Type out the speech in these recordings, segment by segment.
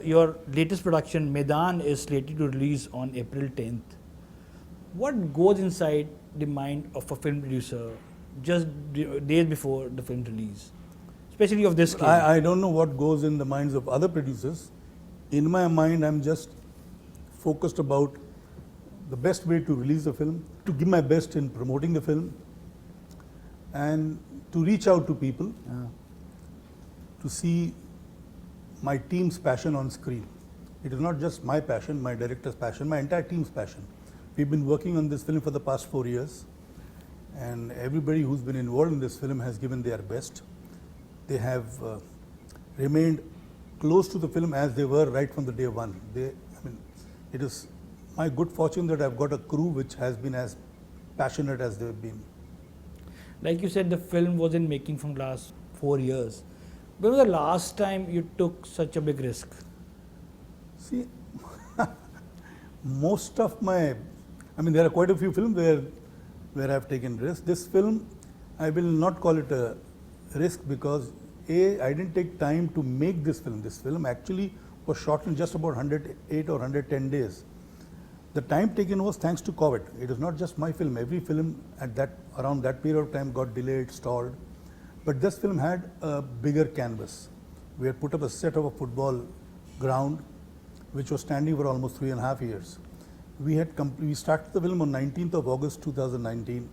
your latest production, Maidaan, is slated to release on April 10th. What goes inside the mind of a film producer just days before the film release, especially of this scale? I don't know what goes in the minds of other producers. In my mind, I'm just focused about the best way to release the film, to give my best in promoting the film, and to reach out to people to see my team's passion on screen. It is not just my passion, my director's passion, my entire team's passion. We've been working on this film for the past 4 years, and everybody who's been involved in this film has given their best. They have remained close to the film as they were right from the day one. It is my good fortune that I've got a crew which has been as passionate as they've been. Like you said, the film was in making from last 4 years. When was the last time you took such a big risk? See, most of my, there are quite a few films where I've taken risks. This film, I will not call it a risk because I didn't take time to make this film. This film actually was shot in just about 108 or 110 days. The time taken was thanks to COVID. It is not just my film. Every film around that period of time got delayed, stalled. But this film had a bigger canvas. We had put up a set of a football ground which was standing for almost 3.5 years. We started the film on 19th of August 2019,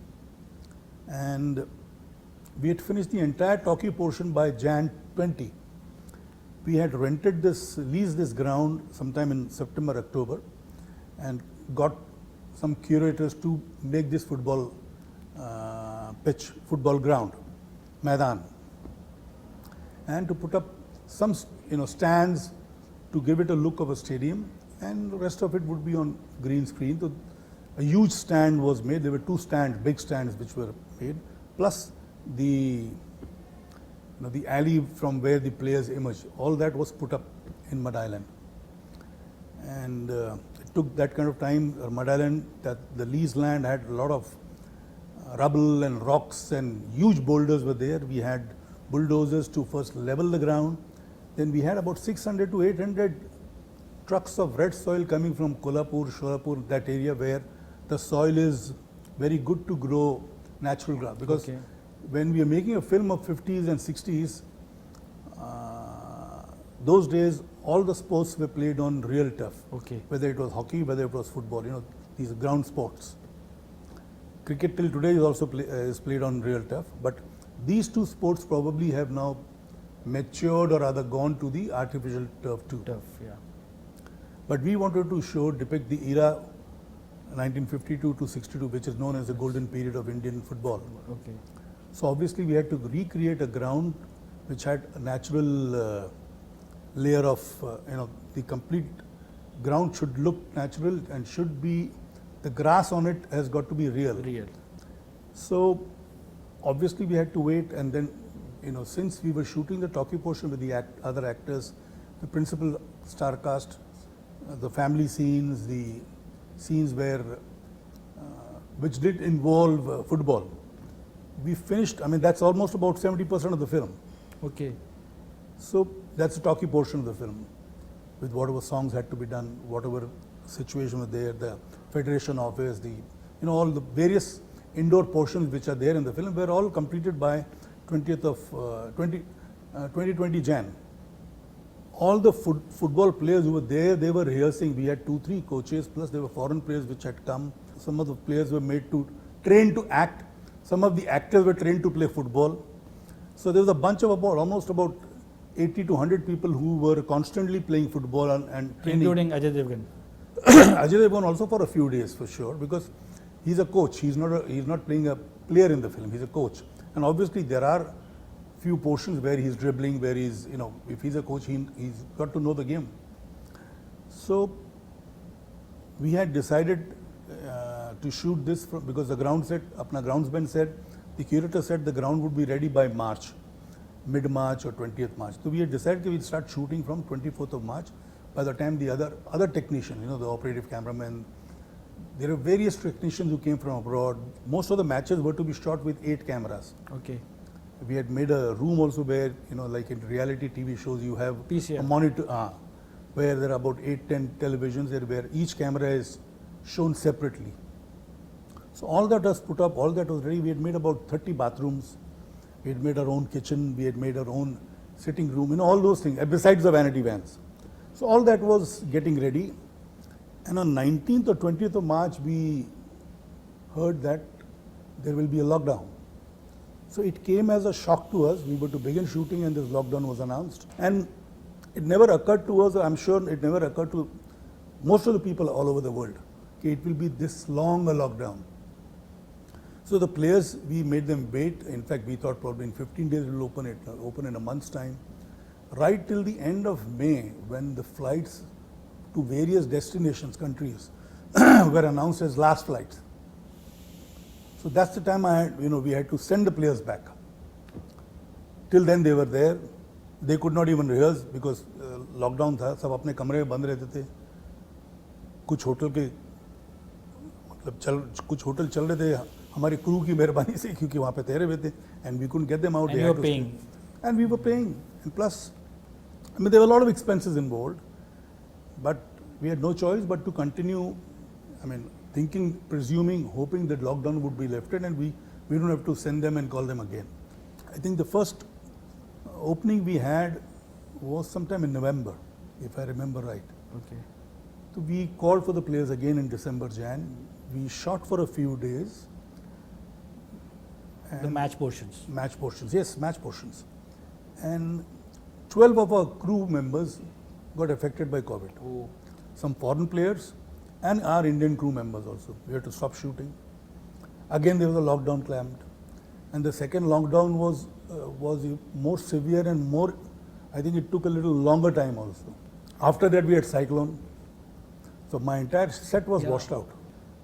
and we had finished the entire talkie portion by Jan 20. We had leased this ground sometime in September, October, and got some curators to make this football ground, Maidaan, and to put up some stands to give it a look of a stadium, and the rest of it would be on green screen. So a huge stand was made. There were 2 stands, big stands, which were made, plus the alley from where the players emerged. All that was put up in Mud Island, and it took that kind of time. Mud Island, that the leased land had a lot of rubble and rocks, and huge boulders were there. We had bulldozers to first level the ground. Then we had about 600 to 800 trucks of red soil coming from Kolhapur, Sholapur, that area where the soil is very good to grow natural grass. Because when we are making a film of 50s and 60s, those days all the sports were played on real turf. Whether it was hockey, whether it was football, these ground sports. Cricket till today is also is played on real turf, but these 2 sports probably have now matured or rather gone to the artificial turf too. But we wanted to depict the era 1952 to 62, which is known as the golden period of Indian football. So obviously we had to recreate a ground which had a natural layer of, the complete ground should look natural and should be, the grass on it has got to be real. So obviously we had to wait, and then, since we were shooting the talkie portion with the other actors, the principal star cast, the family scenes, the scenes which did involve football, we finished. That's almost about 70% of the film. So that's the talkie portion of the film, with whatever songs had to be done, whatever situation was there, the Federation office, all the various indoor portions which are there in the film were all completed by 2020 Jan. All the football players who were there, they were rehearsing. We had 2-3 coaches, plus there were foreign players which had come. Some of the players were trained to act. Some of the actors were trained to play football. So there was a bunch of almost about 80 to 100 people who were constantly playing football and training. Including Ajay Devgn. Ajay Devgn also for a few days for sure, because he's a coach. He's not playing a player in the film. He's a coach, and obviously there are few portions where he's dribbling, where he's if he's a coach, he's got to know the game. So we had decided to shoot this because the groundsman said, the curator said the ground would be ready by March, mid-March or 20th March. So we had decided we'd start shooting from 24th of March. By the time the other technician, the operative cameraman, there are various technicians who came from abroad. Most of the matches were to be shot with 8 cameras. We had made a room also where, like in reality TV shows, you have PCM. a monitor. where there are about 8-10 televisions there where each camera is shown separately. So all that was put up, all that was ready. We had made about 30 bathrooms. We had made our own kitchen. We had made our own sitting room, you know, all those things, besides the vanity vans. So all that was getting ready. And on 19th or 20th of March, we heard that there will be a lockdown. So it came as a shock to us. We were to begin shooting and this lockdown was announced. And it never occurred to us, I'm sure it never occurred to most of the people all over the world, okay, it will be this long a lockdown. So the players, we made them wait. In fact, we thought probably in 15 days we'll open in a month's time. Right till the end of May, when the flights to various destinations, countries, were announced as last flights. So that's the time we had to send the players back. Till then they were there. They could not even rehearse because lockdown था, सब अपने कमरे में बंद रहते थे. कुछ hotel चल रहे थे हमारी क्रू की मेहरबानी से क्योंकि वहाँ पे ठहरे हुए थे and we couldn't get them out. And you were paying. And we were paying. And plus, I mean, there were a lot of expenses involved, but we had no choice but to continue, I mean, thinking, presuming, hoping that lockdown would be lifted and we don't have to send them and call them again. I think the first opening we had was sometime in November, if I remember right. Okay. So we called for the players again in December, Jan. We shot for a few days. The match portions. Match portions, yes, match portions. And 12 of our crew members got affected by COVID. Oh. Some foreign players and our Indian crew members also. We had to stop shooting. Again, there was a lockdown clamped. And the second lockdown was more severe and more, I think it took a little longer time also. After that, we had cyclone. So my entire set was washed out.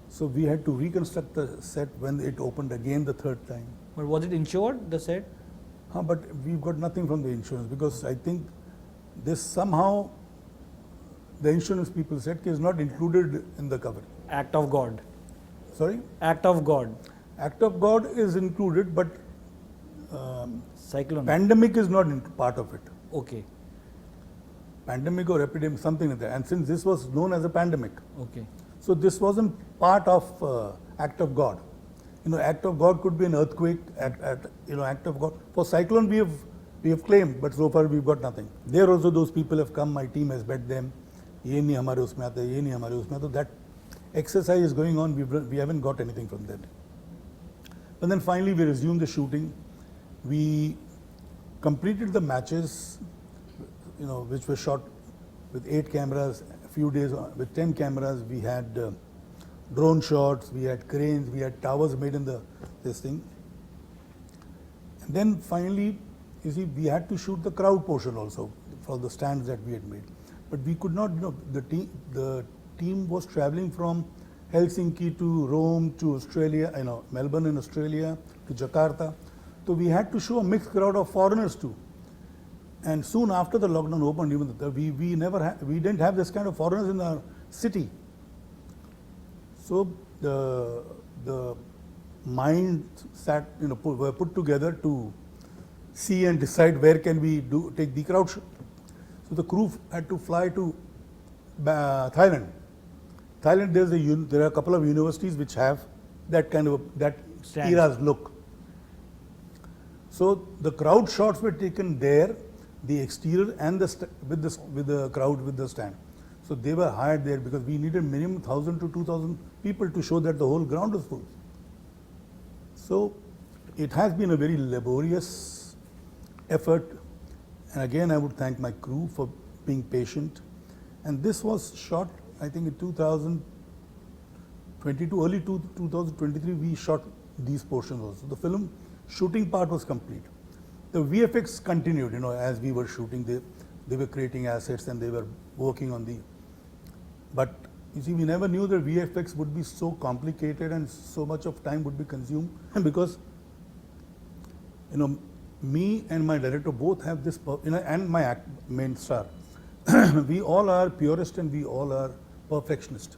So we had to reconstruct the set when it opened again the third time. But was it insured, the set? But we've got nothing from the insurance because I think this somehow, the insurance people said is not included in the cover. Act of God. Sorry? Act of God. Act of God is included, but Cyclone. pandemic is not part of it. Okay. Pandemic or epidemic, something like that. And since this was known as a pandemic, Okay. so this wasn't part of act of God. You know, act of God could be an earthquake. Act of God. For cyclone, we have claimed, but so far we've got nothing. There also, those people have come. My team has bet them. ये नहीं हमारे उसमें आता, ये नहीं हमारे उसमें आता. That exercise is going on. We haven't got anything from that. But then finally, we resumed the shooting. We completed the matches, which were shot with 8 cameras. A few days with 10 cameras. We had drone shots. We had cranes. We had towers made in this thing. And then finally, you see, we had to shoot the crowd portion also for the stands that we had made. But we could not, the team was traveling from Helsinki to Rome to Australia, Melbourne in Australia to Jakarta. So we had to show a mixed crowd of foreigners too. And soon after the lockdown opened, we didn't have this kind of foreigners in our city. So the mind were put together to see and decide where can we take the crowd show. So the crew had to fly to Thailand. Thailand, there are a couple of universities which have that kind of era's look. So the crowd shots were taken there, the exterior and with the crowd with the stand. So they were hired there because we needed minimum 1,000 to 2,000 people to show that the whole ground was full. So it has been a very laborious effort. And again, I would thank my crew for being patient. And this was shot, I think, in 2022, early 2023, we shot these portions also. The film shooting part was complete. The VFX continued, as we were shooting. They were creating assets and they were working on but you see, we never knew that VFX would be so complicated and so much of time would be consumed because, me and my director both have this, and my main star. We all are purist and we all are perfectionist.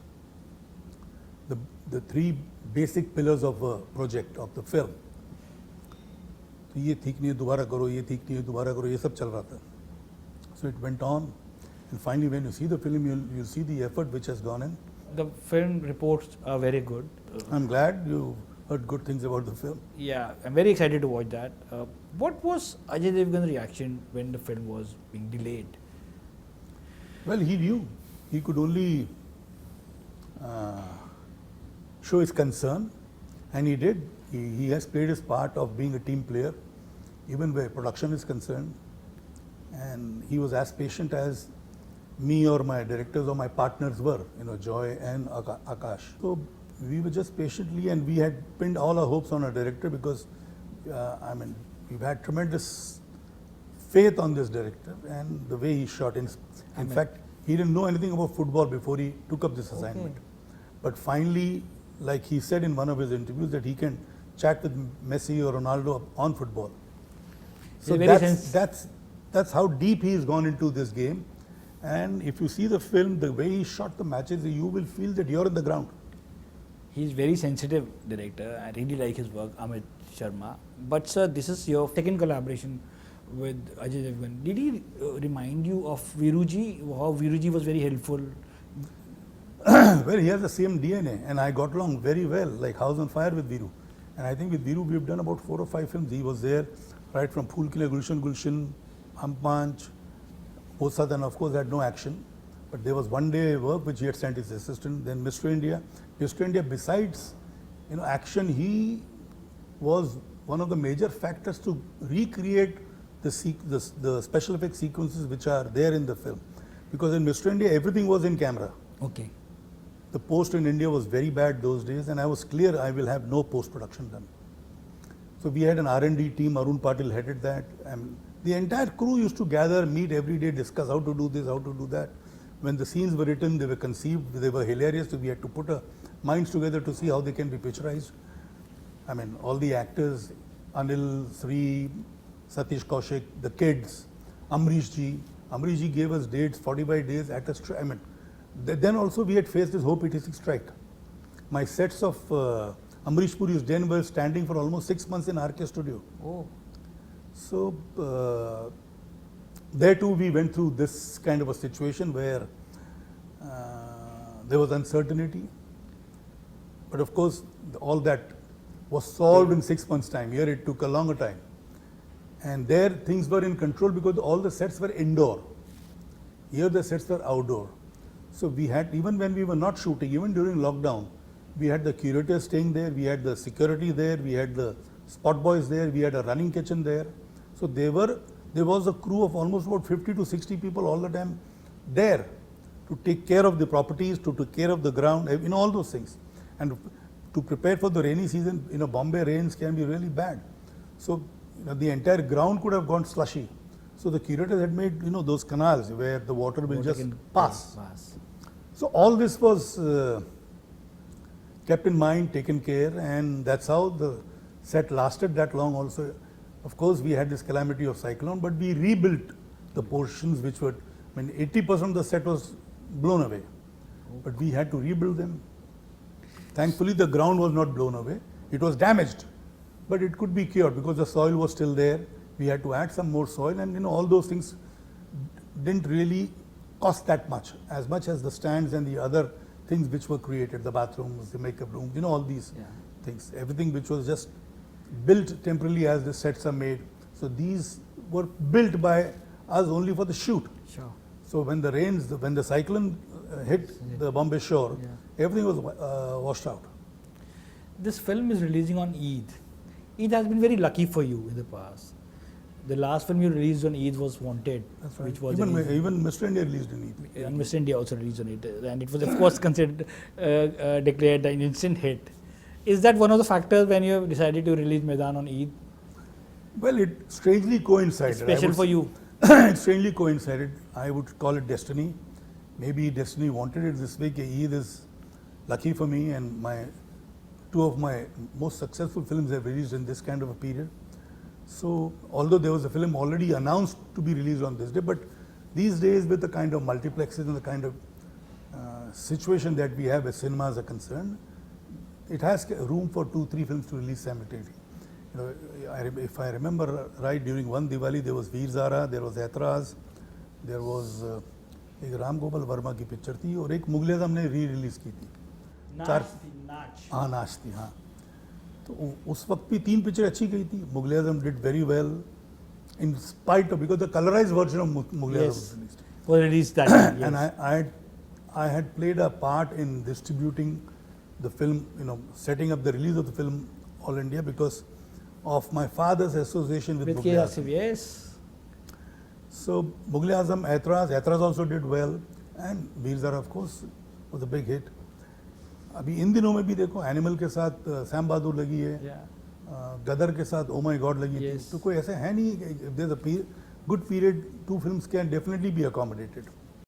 The 3 basic pillars of a project, of the film. ये ठीक नहीं है दोबारा करो, ये ठीक नहीं है दोबारा करो, ये सब चल रहा था. So it went on. And finally, when you see the film, you'll see the effort which has gone in. The film reports are very good. I'm glad you heard good things about the film. Yeah, I'm very excited to watch that. What was Ajay Devgn's reaction when the film was being delayed? Well, he knew. He could only show his concern, and he did. He has played his part of being a team player, even where production is concerned. And he was as patient as me or my directors or my partners were, Joy and Akash. So we were just patiently, and we had pinned all our hopes on our director because, we've had tremendous faith on this director and the way he shot. In fact, he didn't know anything about football before he took up this assignment. But finally, like he said in one of his interviews, that he can chat with Messi or Ronaldo on football. So that's how deep he's gone into this game. And if you see the film, the way he shot the matches, you will feel that you're in the ground. He's very sensitive director. I really like his work, Amit Sharma. But sir, this is your second collaboration with Ajay Devgn. Did he remind you of Viruji? How Viruji was very helpful? Well, he has the same DNA, and I got along very well, like House on Fire with Viru. And I think with Viru, we've done about 4 or 5 films. He was there right from Phool Khile Gulshan Gulshan, Hum Panch, Osad, and of course had no action. But there was one day work which he had sent his assistant. Then Mr. India. Mr. India, besides action, he was one of the major factors to recreate the special effects sequences which are there in the film. Because in Mr. India, everything was in camera. Okay. The post in India was very bad those days, and I was clear I will have no post-production done. So we had an R&D team. Arun Patil headed that. And the entire crew used to gather, meet every day, discuss how to do this, how to do that. When the scenes were written, they were conceived, they were hilarious, so we had to put our minds together to see how they can be picturized. All the actors, Anil, Sri, Satish Kaushik, the kids, Amrish ji. Amrish ji gave us dates, 45 days at a strike. Then also we had faced this Hope 86 strike. My sets of Amrish Puri's Den were standing for almost 6 months in RK studio. Oh. So there too we went through this kind of a situation where there was uncertainty. But of course, all that was solved in 6 months' time. Here it took a longer time. And there things were in control because all the sets were indoor. Here the sets were outdoor. So we had, even when we were not shooting, even during lockdown, we had the curators staying there, we had the security there, we had the spot boys there, we had a running kitchen there. So there was a crew of almost about 50 to 60 people all the time there to take care of the properties, to take care of the ground, all those things. And to prepare for the rainy season, Bombay rains can be really bad. So the entire ground could have gone slushy. So the curators had made, those canals where the water will just pass. So all this was kept in mind, taken care, and that's how the set lasted that long also. Of course, we had this calamity of cyclone, but we rebuilt the portions which were, 80% of the set was blown away. But we had to rebuild them. Thankfully, the ground was not blown away. It was damaged, but it could be cured because the soil was still there. We had to add some more soil, and all those things didn't really cost that much as the stands and the other things which were created, the bathrooms, the makeup rooms, all these things. Everything which was just built temporarily as the sets are made. So these were built by us only for the shoot. Sure. So when the cyclone hit the Bombay shore, everything was washed out. This film is releasing on Eid. Eid has been very lucky for you in the past. The last film you released on Eid was Wanted. That's right. Which was even Mr. India released on Eid. And Mr. India also released on it. And it was of course considered, declared an instant hit. Is that one of the factors when you decided to release Maidaan on Eid? Well, it strangely coincided. Special for you. It strangely coincided. I would call it destiny. Maybe destiny wanted it this way. Eid is lucky for me, and two of my most successful films have released in this kind of a period. So, although there was a film already announced to be released on this day, but these days with the kind of multiplexes and the kind of situation that we have as cinemas are concerned, it has room for 2-3 films to release simultaneously. If I remember right, during one Diwali there was Veer Zara, there was Etraz, there was एक राम गोपाल वर्मा की picture थी और एक मुगल-ए-आज़म ने re release की थी। नाच हाँ नाच थी हाँ। तो उस वक्त भी 3 पिक्चर अच्छी गई थी। Mughal e Azam did very well in spite of because the colourised version of Mughal e Azam was released. was released that time, yes. And I had played a part in distributing the film, setting up the release of the film all India because of my father's association with Mughal-E-Azam. Asif, yes. So Mughal-E-Azam, Aitraz also did well, and Veer Zara of course was a big hit. अभी इन दिनों में भी देखो animal के साथ Sam बहादुर लगी है, गदर के साथ ओ माय गॉड लगी थी, तो कोई ऐसे है नहीं, if there's a good period, 2 films can definitely be accommodated.